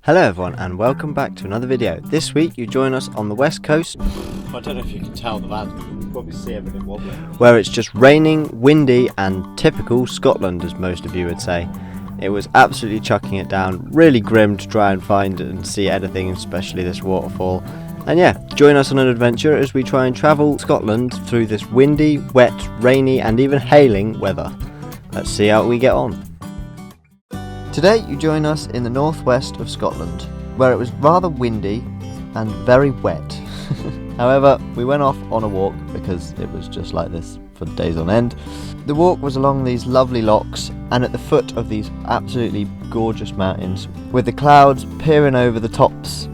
Hello everyone and welcome back to another video. This week you join us on the west coast. I don't know if you can tell the van, you can probably see everything wobbling. Where it's just raining, windy and typical Scotland, as most of you would say. It was absolutely chucking it down, really grim to try and find and see anything, especially this waterfall. And yeah, join us on an adventure as we try and travel Scotland through this windy, wet, rainy and even hailing weather. Let's see how we get on. Today you join us in the northwest of Scotland, where it was rather windy and very wet. However, we went off on a walk because it was just like this for days on end. The walk was along these lovely lochs and at the foot of these absolutely gorgeous mountains, with the clouds peering over the tops,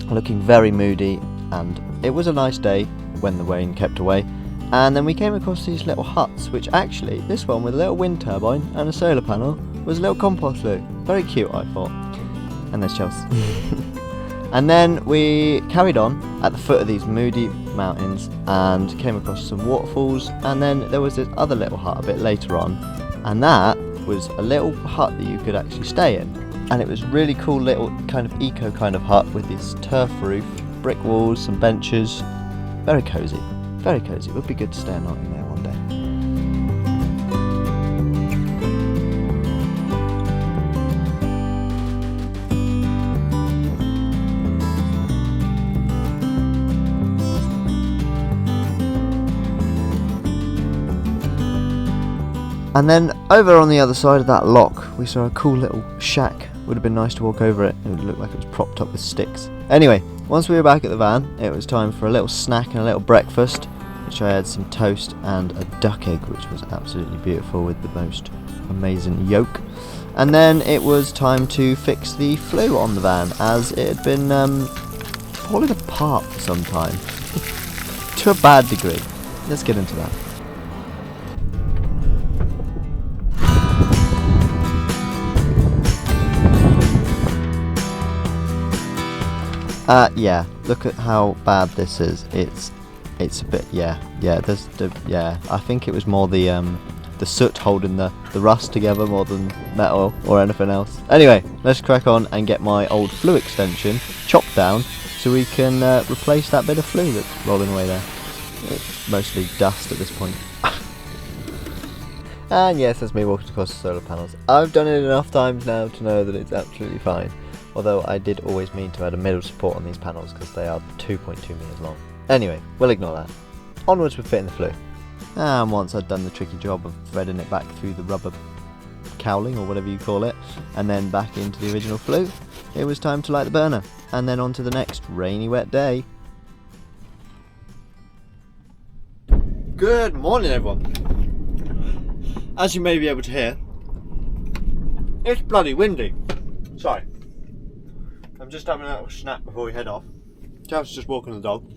looking very moody, and it was a nice day when the rain kept away. And then we came across these little huts, which actually, this one with a little wind turbine and a solar panel, was a little compost loo. Very cute, I thought. And there's Chelsea. And then we carried on at the foot of these moody mountains and came across some waterfalls, and then there was this other little hut a bit later on, and that was a little hut that you could actually stay in. And it was really cool little kind of eco kind of hut with this turf roof, brick walls, some benches. Very cosy. Very cosy. It would be good to stay a night in there one day. And then over on the other side of that loch, we saw a cool little shack. Would have been nice to walk over it. It would look like it was propped up with sticks. Anyway, once we were back at the van, it was time for a little snack and a little breakfast, which I had some toast and a duck egg, which was absolutely beautiful with the most amazing yolk. And then it was time to fix the flue on the van, as it had been falling apart for some time. To a bad degree. Let's get into that. Yeah, look at how bad this is. It's a bit, I think it was more the soot holding the rust together more than metal or anything else. Anyway, let's crack on and get my old flue extension chopped down so we can replace that bit of flue that's rolling away there. It's mostly dust at this point. And yes, that's me walking across the solar panels. I've done it enough times now to know that it's absolutely fine. Although I did always mean to add a middle support on these panels because they are 2.2 meters long. Anyway, we'll ignore that. Onwards with fitting the flue. And once I'd done the tricky job of threading it back through the rubber cowling or whatever you call it, and then back into the original flue, it was time to light the burner, and then on to the next rainy wet day. Good morning everyone. As you may be able to hear, it's bloody windy. Sorry. I'm just having a little snack before we head off. Chelsea's just walking the dog.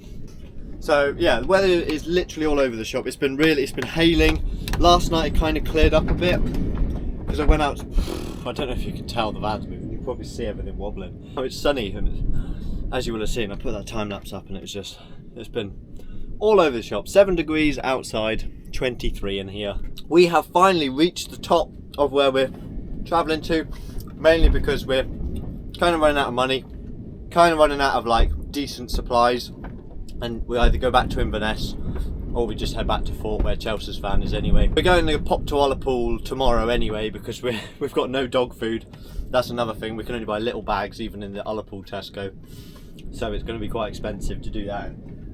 So yeah, the weather is literally all over the shop. It's been hailing. Last night it kind of cleared up a bit because I went out. I don't know if you can tell the van's moving. You can probably see everything wobbling. Oh, it's sunny, and as you will have seen, I put that time lapse up, and it's been all over the shop. 7 degrees outside, 23 in here. We have finally reached the top of where we're travelling to, mainly because we're kind of running out of money, kind of running out of like decent supplies, and we either go back to Inverness or we just head back to Fort where Chelsea's van is anyway. We're going to pop to Ullapool tomorrow anyway because we've got no dog food. That's another thing, we can only buy little bags even in the Ullapool Tesco, so it's going to be quite expensive to do that.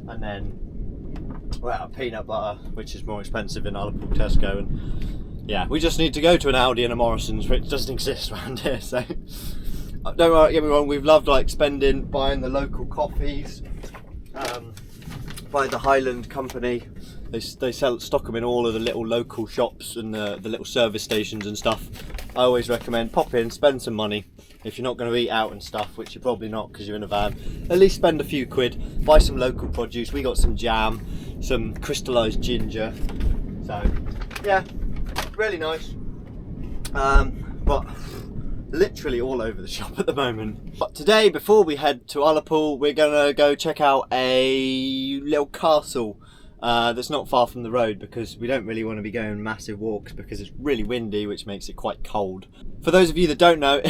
And then we're out of peanut butter, which is more expensive in Ullapool Tesco, and yeah, we just need to go to an Aldi and a Morrison's, which doesn't exist around here, so don't get me wrong, we've loved like buying the local coffees by the Highland Company. They stock them in all of the little local shops and the little service stations and stuff. I always recommend pop in, spend some money. If you're not going to eat out and stuff, which you're probably not because you're in a van, at least spend a few quid, buy some local produce. We got some jam, some crystallised ginger, so yeah, really nice. But literally all over the shop at the moment. But today, before we head to Ullapool, we're gonna go check out a little castle that's not far from the road, because we don't really want to be going massive walks because it's really windy, which makes it quite cold. For those of you that don't know,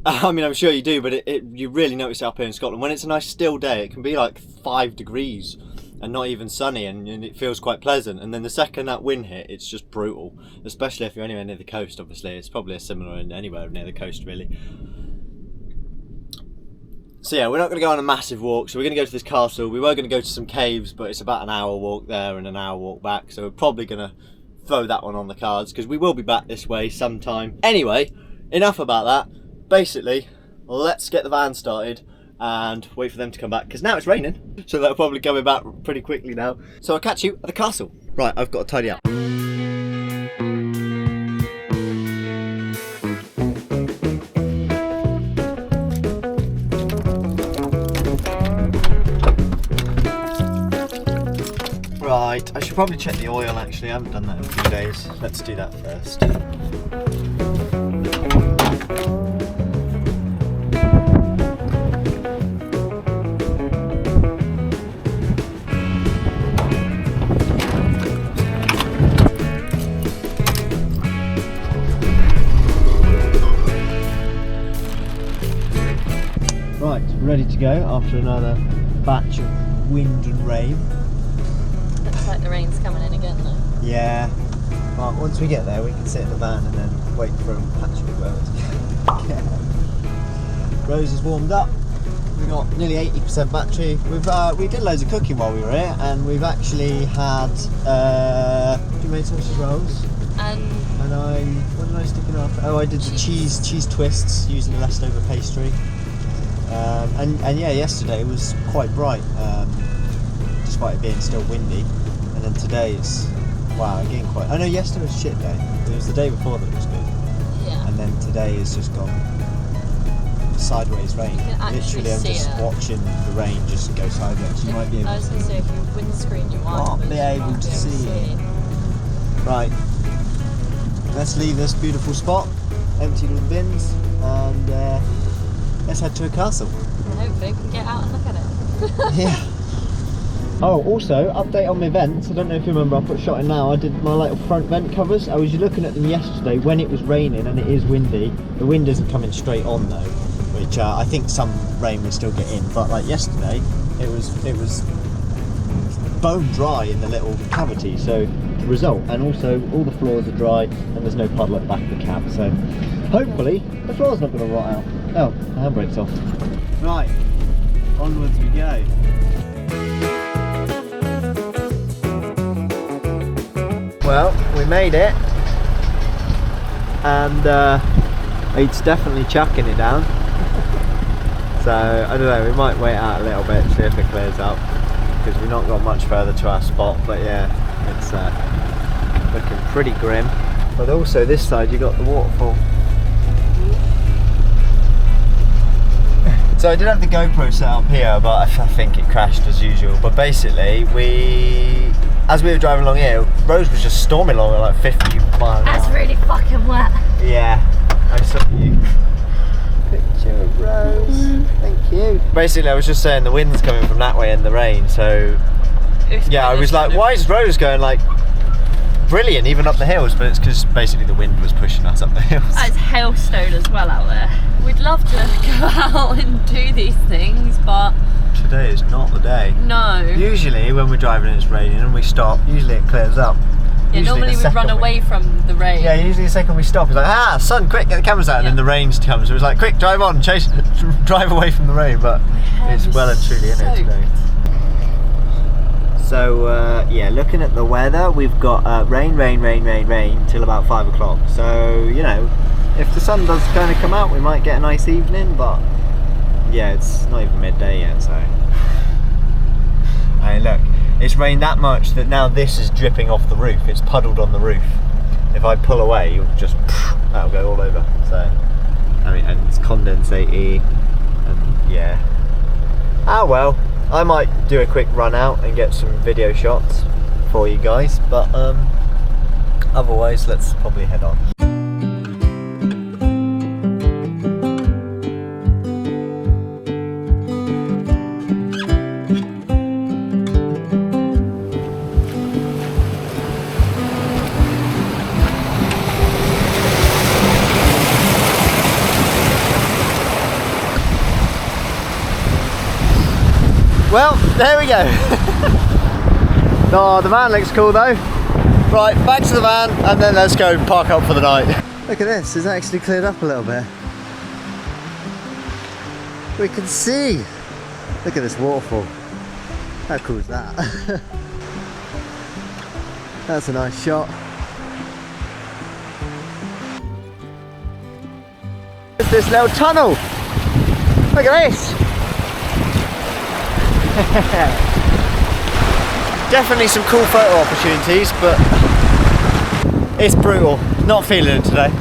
I mean, I'm sure you do, but you really notice it up here in Scotland. When it's a nice still day, it can be like 5 degrees and not even sunny, and it feels quite pleasant. And then the second that wind hit, it's just brutal, especially if you're anywhere near the coast, obviously. It's probably similar in anywhere near the coast, really. So yeah, we're not going to go on a massive walk, so we're going to go to this castle. We were going to go to some caves, but it's about an hour walk there and an hour walk back, so we're probably going to throw that one on the cards, because we will be back this way sometime. Anyway, enough about that. Basically, let's get the van started and wait for them to come back, because now it's raining, so they'll probably coming back pretty quickly now. So I'll catch you at the castle. Right, I've got to tidy up. Right, I should probably check the oil actually. I haven't done that in a few days. Let's do that first. Right, ready to go after another batch of wind and rain. Looks like the rain's coming in again though. Yeah. Well, once we get there, we can sit in the van and then wait for a patch of weather to get. Rose is warmed up. We've got nearly 80% battery. We did loads of cooking while we were here, and we've actually had. You made sausage rolls. And what did I stick in after? Oh, I did the cheese twists using the leftover pastry. And yeah, yesterday was quite bright, despite it being still windy. And then today it's, wow, again quite. I know yesterday was a shit day. It was the day before that was good. Yeah. And then today has just gone sideways rain. Literally, I'm just watching the rain just go sideways. You might be able. I was going to say, if you windscreen your might be able to see it. Right. Let's leave this beautiful spot, empty all the bins, and let's head to a castle. And hopefully we can get out and look at it. Yeah. Oh, also, update on my vents. I don't know if you remember, I put a shot in now. I did my little front vent covers. I was looking at them yesterday when it was raining and it is windy. The wind isn't coming straight on though, which I think some rain will still get in. But like yesterday, it was bone dry in the little cavity. So result, and also all the floors are dry and there's no puddle at the back of the cab. So hopefully the floor's not going to rot out. Oh, the handbrake's off. Right, onwards we go. Well, we made it, and it's definitely chucking it down. So I don't know, we might wait out a little bit, see if it clears up, because we've not got much further to our spot. But yeah, it's looking pretty grim. But also this side you got the waterfall. So I did have the GoPro set up here, but I think it crashed as usual. But basically, as we were driving along here, Rose was just storming along at like 50 miles an hour. That's really fucking wet. Yeah, I saw you. Picture of Rose. Thank you. Basically, I was just saying the wind's coming from that way and the rain, so yeah, I was like, why is Rose going like brilliant even up the hills? But it's because basically the wind was pushing us up the hills. It's hailstone as well out there. We'd love to go out and do these things, but today is not the day. No. Usually when we're driving and it's raining and we stop, usually it clears up. Yeah, normally we run away from the rain. Yeah, usually the second we stop, it's like, sun, quick, get the cameras out, and then the rain comes. So it's like, quick, drive on, drive away from the rain, but it's well and truly in it today. So yeah, looking at the weather, we've got rain till about 5 o'clock. So, you know, if the sun does kind of come out, we might get a nice evening, but yeah, it's not even midday yet, so. Hey, look, it's rained that much that now this is dripping off the roof. It's puddled on the roof. If I pull away, you'll just, that'll go all over. So, I mean, and it's condensate-y, and yeah. Ah well, I might do a quick run out and get some video shots for you guys, but otherwise, let's probably head on. Well, there we go. Oh, the van looks cool though. Right, back to the van and then let's go park up for the night. Look at this, it's actually cleared up a little bit. We can see. Look at this waterfall. How cool is that? That's a nice shot. There's this little tunnel. Look at this. Definitely some cool photo opportunities, but it's brutal. Not feeling it today.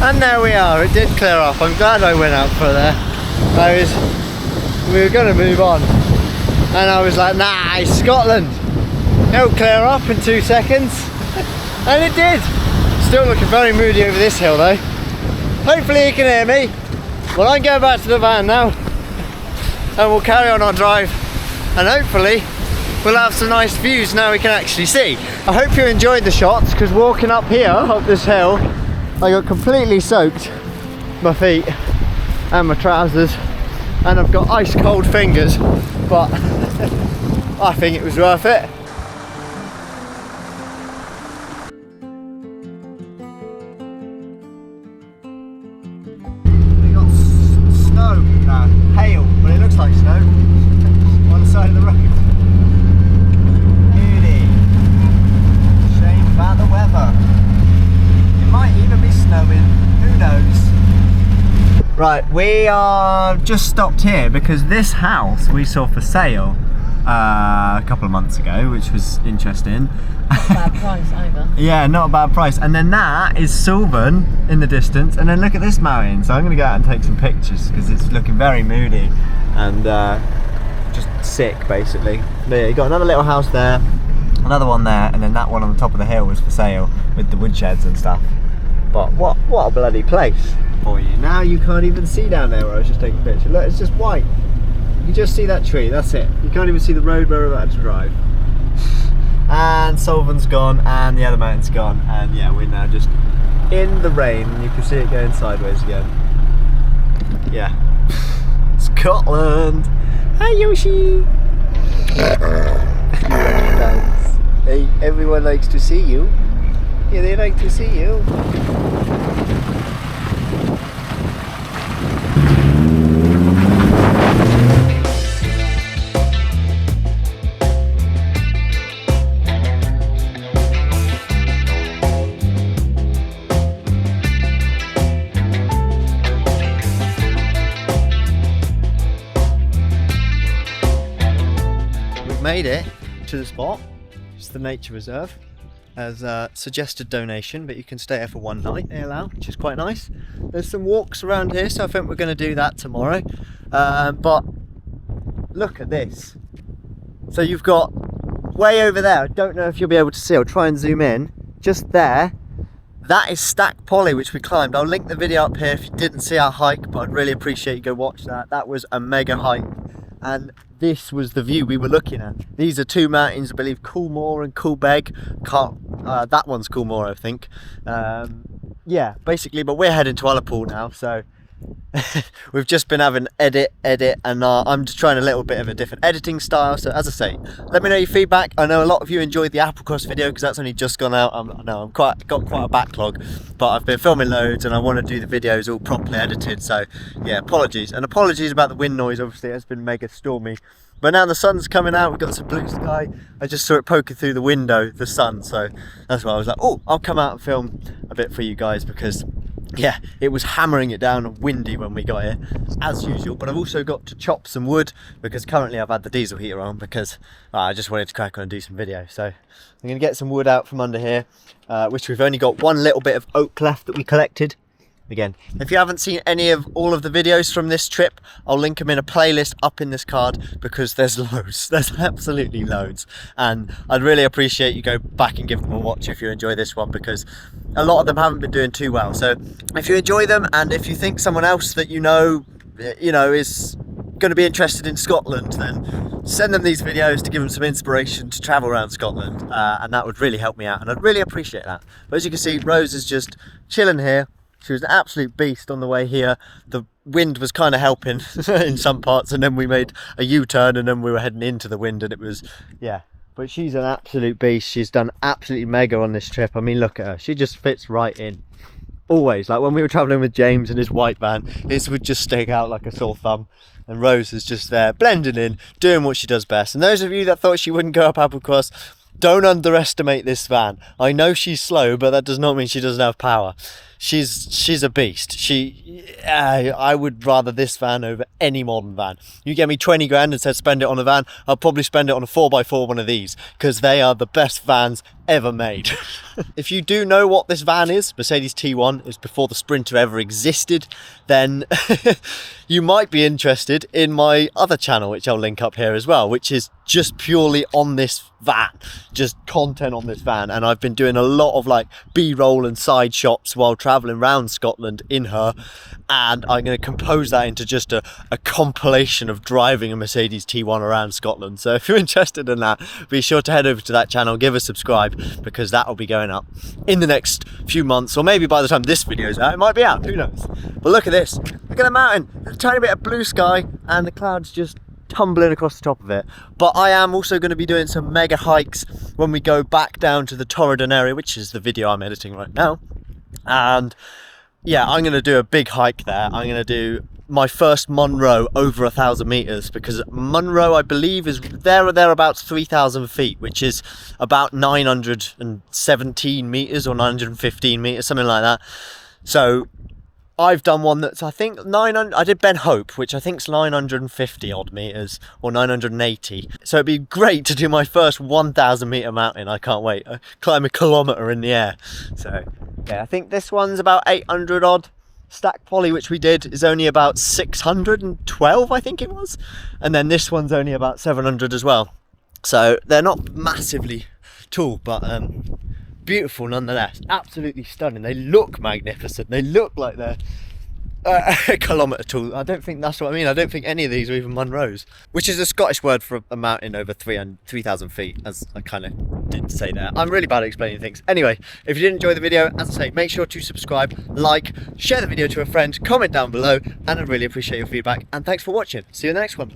And there we are, it did clear up. I'm glad I went out for there. We were going to move on. And I was like, nah, it's Scotland. It'll clear up in 2 seconds. And it did. Still looking very moody over this hill though. Hopefully you can hear me. Well, I'm going back to the van now. And we'll carry on our drive. And hopefully we'll have some nice views now we can actually see. I hope you enjoyed the shots, because walking up here, up this hill, I got completely soaked, my feet and my trousers, and I've got ice cold fingers, but I think it was worth it. We got snow, no, hail, but it looks like snow on the side of the road. Beauty. Shame about the weather. Might even be snowing, who knows. Right, we are just stopped here because this house we saw for sale a couple of months ago, which was interesting. Not a bad price either. Yeah, not a bad price. And then that is Sylvan in the distance, and then look at this mountain. So I'm going to go out and take some pictures because it's looking very moody and just sick basically. But yeah, you got another little house there, another one there, and then that one on the top of the hill was for sale with the woodsheds and stuff. But what a bloody place for you. Now you can't even see down there where I was just taking a picture. Look, it's just white. You can just see that tree, that's it. You can't even see the road where we're about to drive. And Sullivan's gone and the other mountain's gone, and yeah, we're now just in the rain. You can see it going sideways again. Yeah. Scotland. Hi Yoshi. Thanks. Hey, everyone likes to see you. Yeah, they like to see you. We've made it to the spot. It's the nature reserve. As a suggested donation, but you can stay here for one night, they allow, which is quite nice. There's some walks around here, so I think we're going to do that tomorrow. But look at this. So you've got way over there, I don't know if you'll be able to see, I'll try and zoom in, just there. That is Stack Polly, which we climbed. I'll link the video up here if you didn't see our hike, but I'd really appreciate you go watch that. That was a mega hike. And this was the view we were looking at. These are two mountains, I believe, Coolmore and Coolbeg. That one's Coolmore, I think. Yeah, basically, but we're heading to Ullapool now, so we've just been having edit, and I'm just trying a little bit of a different editing style. So as I say, let me know your feedback. I know a lot of you enjoyed the Applecross video because that's only just gone out. I know I've got quite a backlog, but I've been filming loads and I want to do the videos all properly edited. So yeah, apologies about the wind noise. Obviously, it's been mega stormy. But now the sun's coming out, we've got some blue sky. I just saw it poking through the window, the sun, so that's why I was like, oh, I'll come out and film a bit for you guys, because yeah, it was hammering it down and windy when we got here, as usual. But I've also got to chop some wood, because currently I've had the diesel heater on, because I just wanted to crack on and do some video. So I'm going to get some wood out from under here, which we've only got one little bit of oak left that we collected. Again, if you haven't seen any of all of the videos from this trip, I'll link them in a playlist up in this card, because there's loads, there's absolutely loads, and I'd really appreciate you go back and give them a watch if you enjoy this one, because a lot of them haven't been doing too well. So if you enjoy them, and if you think someone else that you know is going to be interested in Scotland, then send them these videos to give them some inspiration to travel around Scotland, and that would really help me out, and I'd really appreciate that. But as you can see, Rose is just chilling here. She was an absolute beast on the way here. The wind was kind of helping in some parts, and then we made a U-turn, and then we were heading into the wind, and it was, yeah. But she's an absolute beast. She's done absolutely mega on this trip. I mean, look at her. She just fits right in. Always. Like when we were travelling with James in his white van, this would just stick out like a sore thumb. And Rose is just there, blending in, doing what she does best. And those of you that thought she wouldn't go up Applecross, don't underestimate this van. I know she's slow, but that does not mean she doesn't have power. She's a beast. I would rather this van over any modern van. You get me 20 grand and said spend it on a van, I'll probably spend it on a 4x4 one of these, because they are the best vans ever made. If you do know what this van is, Mercedes T1 is before the Sprinter ever existed, then you might be interested in my other channel, which I'll link up here as well, which is just purely on this van, just content on this van. And I've been doing a lot of like B-roll and side shots while traveling around Scotland in her, and I'm going to compose that into just a compilation of driving a Mercedes T1 around Scotland. So if you're interested in that, be sure to head over to that channel, give a subscribe, because that will be going up in the next few months, or maybe by the time this video is out, it might be out, who knows. But look at this, look at the mountain, a tiny bit of blue sky, and the clouds just tumbling across the top of it. But I am also going to be doing some mega hikes when we go back down to the Torridon area, which is the video I'm editing right now. And yeah, I'm going to do a big hike there. I'm going to do my first Munro over 1,000 meters, because Munro, I believe, is there or thereabouts 3,000 feet, which is about 917 meters or 915 meters, something like that. So I've done one that's, I think, 900. I did Ben Hope, which I think is 950 odd meters or 980. So it'd be great to do my first 1,000 meter mountain. I can't wait. I climb a kilometer in the air. So yeah, I think this one's about 800 odd. Stack Poly, which we did, is only about 612, I think it was. And then this one's only about 700 as well. So they're not massively tall, but beautiful nonetheless. Absolutely stunning. They look magnificent. They look like they're a kilometre tall. I don't think that's what I mean. I don't think any of these are even Munros, which is a Scottish word for a mountain over 3,000 feet, as I kind of did say there. I'm really bad at explaining things. Anyway, if you did enjoy the video, as I say, make sure to subscribe, like, share the video to a friend, comment down below, and I'd really appreciate your feedback. And thanks for watching. See you in the next one.